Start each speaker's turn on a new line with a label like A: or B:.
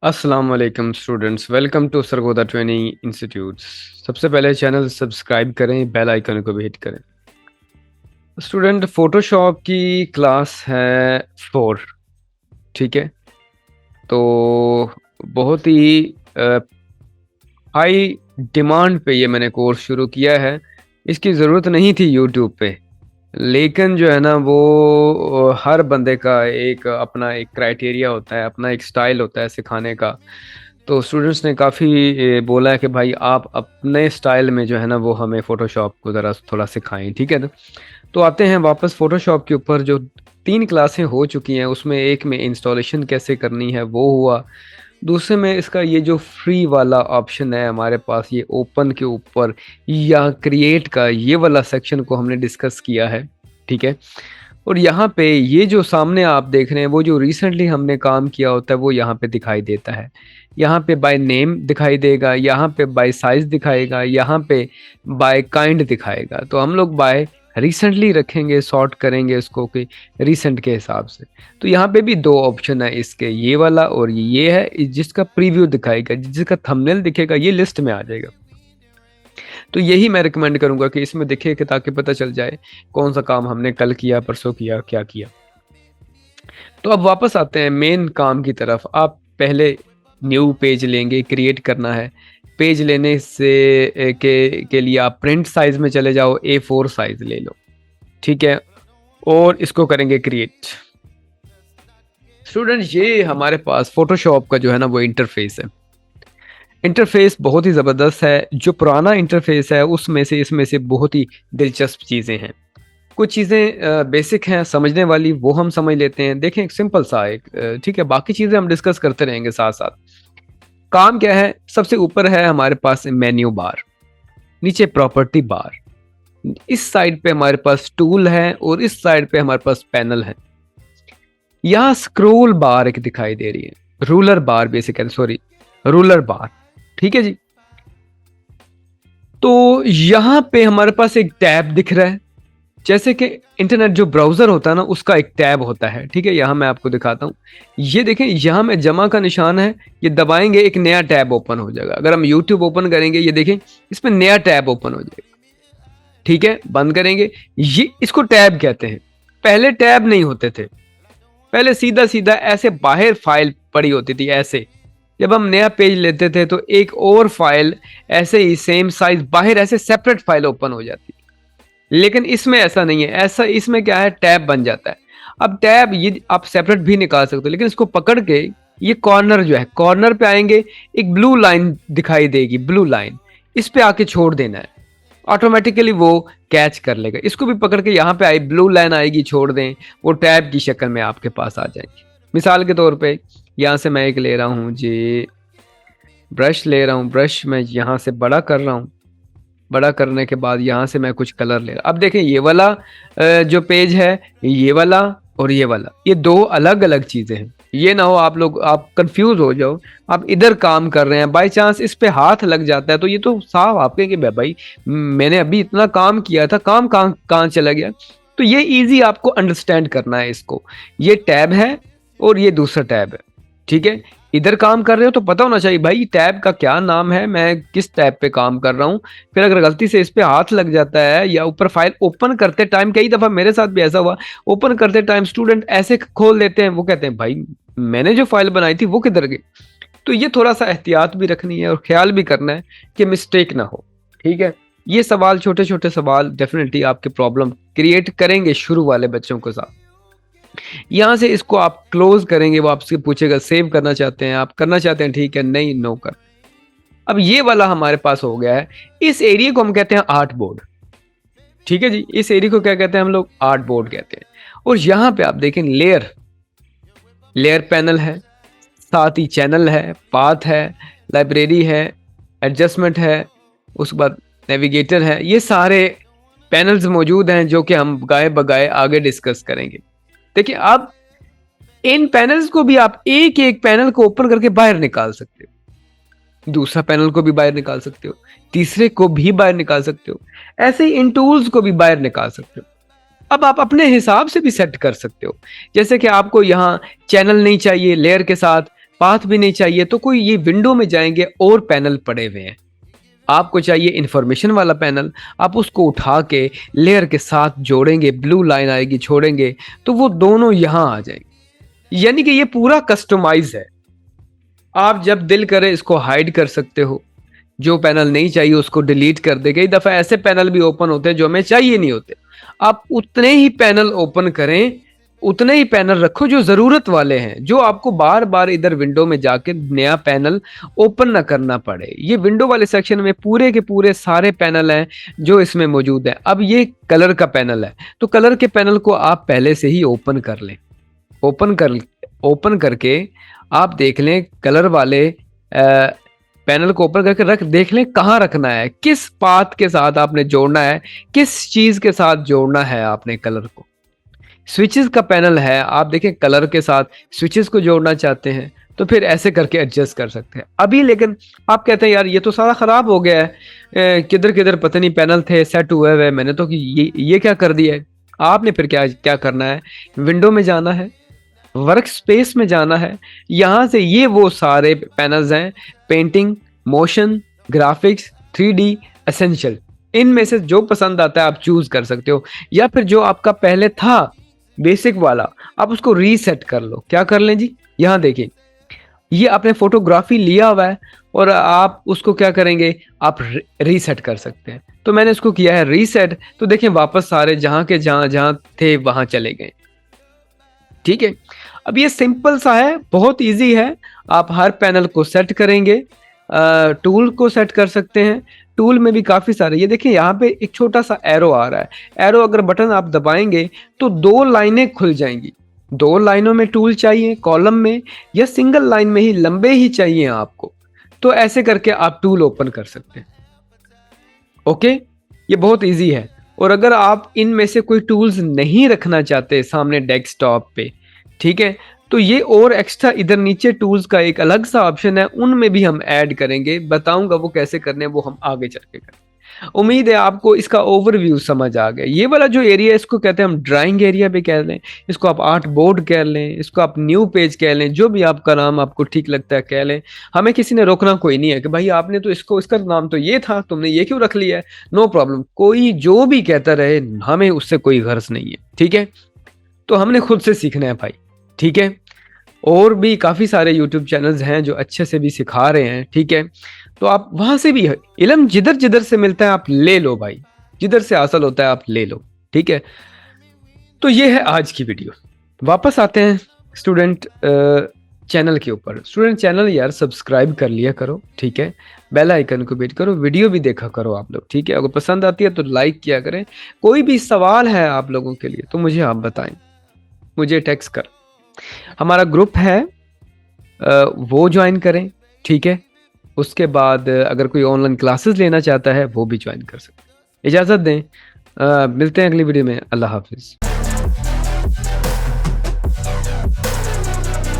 A: अस्सलाम वालेकुम students, welcome to Sargodha training institute. सबसे पहले चैनल सब्सक्राइब करें, बेल आइकन को भी हिट करें। स्टूडेंट, फोटोशॉप की क्लास है 4। ठीक है, तो बहुत ही हाई डिमांड पे ये मैंने कोर्स शुरू किया है। इसकी ज़रूरत नहीं थी यूट्यूब पे, लेकिन जो है ना वो हर बंदे का एक अपना एक क्राइटेरिया होता है, अपना एक स्टाइल होता है सिखाने का। तो स्टूडेंट्स ने काफ़ी बोला है कि भाई आप अपने स्टाइल में जो है ना वो हमें फ़ोटोशॉप को ज़रा थोड़ा सिखाएं। ठीक है ना, तो आते हैं वापस फ़ोटोशॉप के ऊपर। जो 3 क्लासें हो चुकी हैं उसमें एक में इंस्टॉलेशन कैसे करनी है वो हुआ, दूसरे में इसका ये जो फ्री वाला ऑप्शन है हमारे पास, ये ओपन के ऊपर या क्रिएट का ये वाला सेक्शन को हमने डिस्कस किया है। ठीक है, और यहाँ पे ये जो सामने आप देख रहे हैं वो जो रिसेंटली हमने काम किया होता है वो यहाँ पे दिखाई देता है। यहाँ पे बाय नेम दिखाई देगा, यहाँ पे बाय साइज दिखाएगा, यहाँ पे बाय काइंड दिखाएगा। तो हम लोग बाय रिसेंटली रखेंगे, सॉर्ट करेंगे इसको कि रिसेंट के हिसाब से। तो यहाँ पे भी 2 ऑप्शन है इसके, ये वाला और ये है जिसका प्रीव्यू दिखाएगा, जिसका थंबनेल दिखेगा ये लिस्ट में आ जाएगा। तो यही मैं रिकमेंड करूंगा कि इसमें देखिए कि ताकि पता चल जाए कौन सा काम हमने कल किया, परसों किया, क्या किया। तो अब वापस आते हैं मेन काम की तरफ। आप पहले न्यू पेज लेंगे, क्रिएट करना है। पेज लेने से के लिए आप प्रिंट साइज में चले जाओ, A4 साइज ले लो। ठीक है, और इसको करेंगे क्रिएट। स्टूडेंट, ये हमारे पास फोटोशॉप का जो है ना वो इंटरफेस है। इंटरफेस बहुत ही ज़बरदस्त है। जो पुराना इंटरफेस है उसमें से इसमें से बहुत ही दिलचस्प चीज़ें हैं। कुछ चीज़ें बेसिक हैं समझने वाली, वो हम समझ लेते हैं। देखें, एक सिंपल सा एक ठीक है, बाकी चीज़ें हम डिस्कस करते रहेंगे साथ साथ। काम क्या है, सबसे ऊपर है हमारे पास मेन्यू बार, नीचे प्रॉपर्टी बार, इस साइड पे हमारे पास टूल है और इस साइड पे हमारे पास पैनल है। यहाँ स्क्रोल बार एक दिखाई दे रही है, रूलर बार बेसिकली, सॉरी रूलर बार। ठीक है जी, तो यहाँ पे हमारे पास एक टैब दिख रहा है, जैसे कि इंटरनेट जो ब्राउजर होता है ना उसका एक टैब होता है। ठीक है, यहाँ मैं आपको दिखाता हूँ। ये देखें, यहाँ में जमा का निशान है, ये दबाएंगे एक नया टैब ओपन हो जाएगा। अगर हम यूट्यूब ओपन करेंगे, ये देखें इसमें नया टैब ओपन हो जाएगा। ठीक है, बंद करेंगे, ये इसको टैब कहते हैं। पहले टैब नहीं होते थे, पहले सीधा सीधा ऐसे बाहर फाइल पड़ी होती थी ऐसे। जब हम नया पेज लेते थे तो एक और फाइल ऐसे ही सेम साइज बाहर ऐसे सेपरेट फाइल ओपन हो जाती। लेकिन इसमें ऐसा नहीं है, ऐसा इसमें क्या है, टैब बन जाता है। अब टैब ये आप सेपरेट भी निकाल सकते हो, लेकिन इसको पकड़ के ये कॉर्नर जो है, कॉर्नर पे आएंगे, एक ब्लू लाइन दिखाई देगी, ब्लू लाइन, इस पे आके छोड़ देना है, ऑटोमेटिकली वो कैच कर लेगा। इसको भी पकड़ के यहाँ पे आई ब्लू लाइन आएगी, छोड़ दें, वो टैब की शक्ल में आपके पास आ जाएंगे। मिसाल के तौर पे यहाँ से मैं एक ले रहा हूँ जी, ब्रश ले रहा हूँ, ब्रश मैं यहाँ से बड़ा कर रहा हूँ। बड़ा करने के बाद यहाँ से मैं कुछ कलर ले रहा। अब देखें, ये वाला जो पेज है, ये वाला और ये वाला, ये 2 अलग अलग चीजें हैं। ये ना हो आप कंफ्यूज हो जाओ, आप इधर काम कर रहे हैं, बाय चांस इस पे हाथ लग जाता है तो ये तो साफ आपके कि भाई मैंने अभी इतना काम किया था, काम कहाँ कहाँ चला गया। तो ये इजी आपको अंडरस्टैंड करना है इसको। ये टैब है और ये दूसरा टैब है। ठीक है, इधर काम कर रहे हो तो पता होना चाहिए भाई टैब का क्या नाम है, मैं किस टैब पे काम कर रहा हूँ। फिर अगर गलती से इस पे हाथ लग जाता है या ऊपर फाइल ओपन करते टाइम, कई दफा मेरे साथ भी ऐसा हुआ, ओपन करते टाइम स्टूडेंट ऐसे खोल देते हैं, वो कहते हैं भाई मैंने जो फाइल बनाई थी वो किधर गई। तो ये थोड़ा सा एहतियात भी रखनी है और ख्याल भी करना है कि मिस्टेक ना हो। ठीक है, ये सवाल, छोटे छोटे सवाल डेफिनेटली आपके प्रॉब्लम क्रिएट करेंगे शुरू वाले बच्चों के साथ। यहां से इसको आप क्लोज करेंगे, वो आपसे पूछेगा सेव करना चाहते हैं, आप करना चाहते हैं, ठीक है, नहीं, नो कर। अब ये वाला हमारे पास हो गया है। इस एरिया को हम कहते हैं आर्ट बोर्ड। ठीक है जी, इस एरिया को क्या कहते हैं हम लोग, आर्ट बोर्ड कहते हैं। और यहां पे आप देखें लेयर, लेयर पैनल है, साथ ही चैनल है, पाथ है, लाइब्रेरी है, एडजस्टमेंट है, उसके बाद नेविगेटर है। ये सारे पैनल्स मौजूद हैं जो कि हम गाए बगाए आगे डिस्कस करेंगे। देखिए, अब इन पैनल्स को भी आप एक एक पैनल को ओपन करके बाहर निकाल सकते हो, दूसरा पैनल को भी बाहर निकाल सकते हो, तीसरे को भी बाहर निकाल सकते हो, ऐसे ही इन टूल्स को भी बाहर निकाल सकते हो। अब आप अपने हिसाब से भी सेट कर सकते हो, जैसे कि आपको यहाँ चैनल नहीं चाहिए लेयर के साथ, पाथ भी नहीं चाहिए तो कोई ये विंडो में जाएंगे और पैनल पड़े हुए हैं। आपको चाहिए इंफॉर्मेशन वाला पैनल, आप उसको उठा के लेयर के साथ जोड़ेंगे, ब्लू लाइन आएगी छोड़ेंगे तो वो दोनों यहां आ जाएंगे। यानी कि ये पूरा कस्टमाइज है। आप जब दिल करे इसको हाइड कर सकते हो, जो पैनल नहीं चाहिए उसको डिलीट कर दे। कई दफा ऐसे पैनल भी ओपन होते हैं जो हमें चाहिए नहीं होते। आप उतने ही पैनल ओपन करें, उतने ही पैनल रखो जो जरूरत वाले हैं, जो आपको बार बार इधर विंडो में जाके नया पैनल ओपन ना करना पड़े। ये विंडो वाले सेक्शन में पूरे के पूरे सारे पैनल हैं जो इसमें मौजूद है। अब ये कलर का पैनल है, तो कलर के पैनल को आप पहले से ही ओपन कर लें। ओपन करके आप देख लें कलर वाले पैनल को ओपन करके रख देख लें कहाँ रखना है, किस पाथ के साथ आपने जोड़ना है, किस चीज के साथ जोड़ना है आपने कलर को। स्विचेस का पैनल है, आप देखें कलर के साथ स्विचेस को जोड़ना चाहते हैं तो फिर ऐसे करके एडजस्ट कर सकते हैं। अभी लेकिन आप कहते हैं यार ये तो सारा खराब हो गया है, किधर किधर पता नहीं पैनल थे सेट हुए हुए, मैंने तो ये क्या कर दिया है। आपने फिर क्या क्या करना है, विंडो में जाना है, वर्क स्पेस में जाना है, यहां से ये वो सारे पैनल्स हैं, painting, motion, graphics, 3D, essential, इनमें से जो पसंद आता है आप चूज कर सकते हो। या फिर जो आपका पहले था बेसिक वाला आप उसको रीसेट कर लो। क्या कर लें जी, यहाँ देखिए ये आपने फोटोग्राफी लिया हुआ है और आप उसको क्या करेंगे, आप रीसेट कर सकते हैं। तो मैंने इसको किया है रीसेट, तो देखें वापस सारे जहां के जहां जहां थे वहां चले गए। ठीक है, अब ये सिंपल सा है, बहुत इजी है। आप हर पैनल को सेट करेंगे, टूल को सेट कर सकते हैं। टूल में भी काफी सारे, ये देखिए यहाँ पे एक छोटा सा एरो आ रहा है। एरो अगर बटन आप दबाएंगे तो दो लाइनें खुल जाएंगी। दो लाइनों में टूल चाहिए, कॉलम में, या सिंगल लाइन में ही लंबे ही चाहिए आपको, तो ऐसे करके आप टूल ओपन कर सकते हैं। ओके, ये बहुत इजी है। और अगर आप इनमें से कोई टूल्स नहीं रखना चाहते सामने डेस्कटॉप पे, ठीक है, तो ये और एक्स्ट्रा इधर नीचे टूल्स का एक अलग सा ऑप्शन है, उनमें भी हम ऐड करेंगे, बताऊंगा वो कैसे करने हैं, वो हम आगे चल के करेंगे। उम्मीद है आपको इसका ओवरव्यू समझ आ गया। ये वाला जो एरिया है इसको कहते हैं हम ड्राइंग एरिया भी कह लें, इसको आप आर्ट बोर्ड कह लें, इसको आप न्यू पेज कह लें, जो भी आपका नाम आपको ठीक लगता है कह लें। हमें किसी ने रोकना कोई नहीं है कि भाई आपने तो इसको, इसका नाम तो ये था, तुमने ये क्यों रख लिया है। नो प्रॉब्लम, कोई जो भी कहता रहे, हमें उससे कोई गर्ज नहीं है। ठीक है, तो हमने खुद से सीखना है भाई। ठीक है, और भी काफ़ी सारे यूट्यूब चैनल्स हैं जो अच्छे से भी सिखा रहे हैं। ठीक है, तो आप वहां से भी इल्म जिधर जिधर से मिलता है आप ले लो भाई, जिधर से हासिल होता है आप ले लो। ठीक है, तो ये है आज की वीडियो। वापस आते हैं स्टूडेंट चैनल के ऊपर। स्टूडेंट चैनल यार सब्सक्राइब कर लिया करो, ठीक है, बेल आइकन को बेट करो, वीडियो भी देखा करो आप लोग। ठीक है, अगर पसंद आती है तो लाइक किया करें। कोई भी सवाल है आप लोगों के लिए तो मुझे आप बताएं, मुझे टेक्स्ट कर। हमारा ग्रुप है, वो ज्वाइन करें। ठीक है, उसके बाद अगर कोई ऑनलाइन क्लासेस लेना चाहता है वो भी ज्वाइन कर सकते हैं। इजाज़त दें, मिलते हैं अगली वीडियो में। अल्लाह हाफिज़।